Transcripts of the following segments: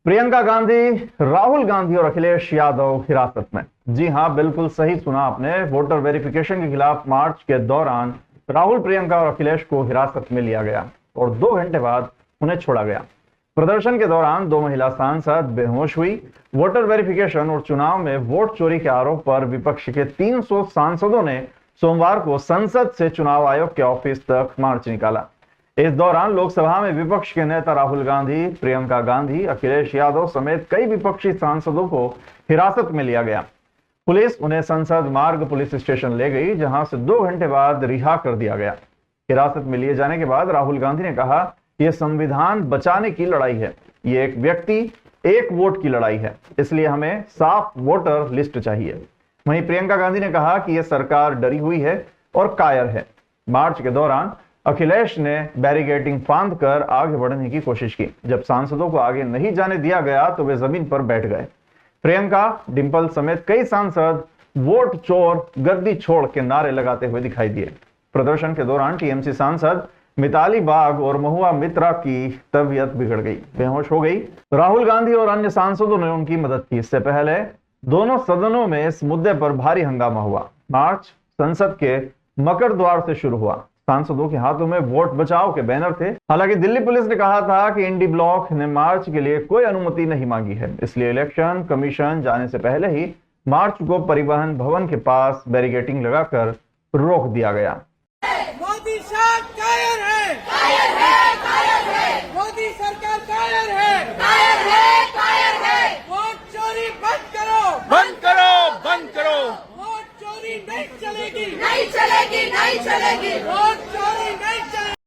प्रियंका गांधी, राहुल गांधी और अखिलेश यादव हिरासत में। जी हां, बिल्कुल सही सुना आपने। वोटर वेरिफिकेशन के खिलाफ मार्च के दौरान राहुल, प्रियंका और अखिलेश को हिरासत में लिया गया और 2 घंटे बाद उन्हें छोड़ा गया। प्रदर्शन के दौरान 2 महिला सांसद बेहोश हुई। वोटर वेरिफिकेशन और चुनाव में वोट चोरी के आरोप पर विपक्ष के 300 सांसदों ने सोमवार को संसद से चुनाव आयोग के ऑफिस तक मार्च निकाला। इस दौरान लोकसभा में विपक्ष के नेता राहुल गांधी, प्रियंका गांधी, अखिलेश यादव समेत कई विपक्षी सांसदों को हिरासत में लिया गया। पुलिस उन्हें संसद मार्ग पुलिस स्टेशन ले गई, जहां से 2 घंटे बाद रिहा कर दिया गया। हिरासत में लिए जाने के बाद राहुल गांधी ने कहा, यह संविधान बचाने की लड़ाई है, ये एक व्यक्ति एक वोट की लड़ाई है, इसलिए हमें साफ वोटर लिस्ट चाहिए। वहीं प्रियंका गांधी ने कहा कि यह सरकार डरी हुई है और कायर है। मार्च के दौरान अखिलेश ने बैरिकेडिंग फांद कर आगे बढ़ने की कोशिश की। जब सांसदों को आगे नहीं जाने दिया गया तो वे जमीन पर बैठ गए। प्रियंका, डिंपल समेत कई सांसद वोट चोर, गद्दी छोड़ के नारे लगाते हुए दिखाई दिए। प्रदर्शन के दौरान टीएमसी सांसद मिताली बाग और महुआ मित्रा की तबीयत बिगड़ गई, बेहोश हो गई। राहुल गांधी और अन्य सांसदों ने उनकी मदद की। इससे पहले दोनों सदनों में इस मुद्दे पर भारी हंगामा हुआ। मार्च संसद के मकर द्वार से शुरू हुआ। सांसदों के हाथों में वोट बचाओ के बैनर थे। हालांकि दिल्ली पुलिस ने कहा था कि इंडी ब्लॉक ने मार्च के लिए कोई अनुमति नहीं मांगी है, इसलिए इलेक्शन कमीशन जाने से पहले ही मार्च को परिवहन भवन के पास बैरिकेडिंग लगाकर रोक दिया गया। मोदी शाह कायर है, कायर है, कायर है। मोदी सरकार कायर है, कायर है, कायर है। वोट चोरी बंद करो, बंद करो, बंद करो। वोट चोरी नहीं चलेगी, नहीं चलेगी, नहीं चलेगी। वोट चोरी नहीं चलेगी।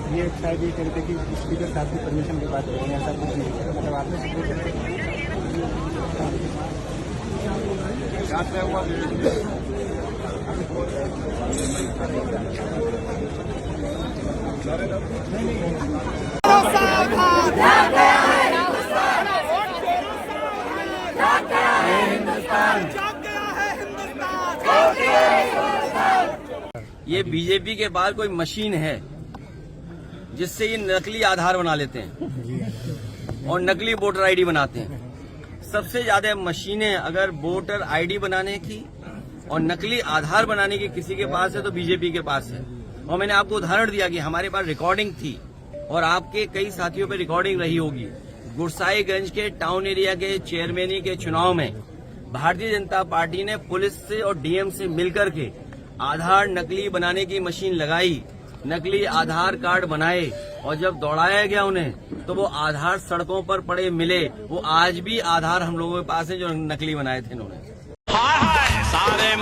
ये शायद ये कहते कि स्पीकर साहब की परमिशन के बाद करेंगे, ऐसा कुछ नहीं है। मतलब आपने ये बीजेपी के पास कोई मशीन है जिससे ये नकली आधार बना लेते हैं और नकली वोटर आईडी बनाते हैं। सबसे ज्यादा मशीनें अगर वोटर आईडी बनाने की और नकली आधार बनाने की किसी के पास है तो बीजेपी के पास है। और मैंने आपको उदाहरण दिया कि हमारे पास रिकॉर्डिंग थी और आपके कई साथियों पे रिकॉर्डिंग रही होगी। गुरसाईगंज के टाउन एरिया के चेयरमैनी के चुनाव में भारतीय जनता पार्टी ने पुलिस से और डीएम से मिलकर के आधार नकली बनाने की मशीन लगाई, नकली आधार कार्ड बनाए और जब दौड़ाया गया उन्हें तो वो आधार सड़कों पर पड़े मिले। वो आज भी आधार हम लोगों के पास है जो नकली बनाए थे इन्होंने। हाय हाय सारे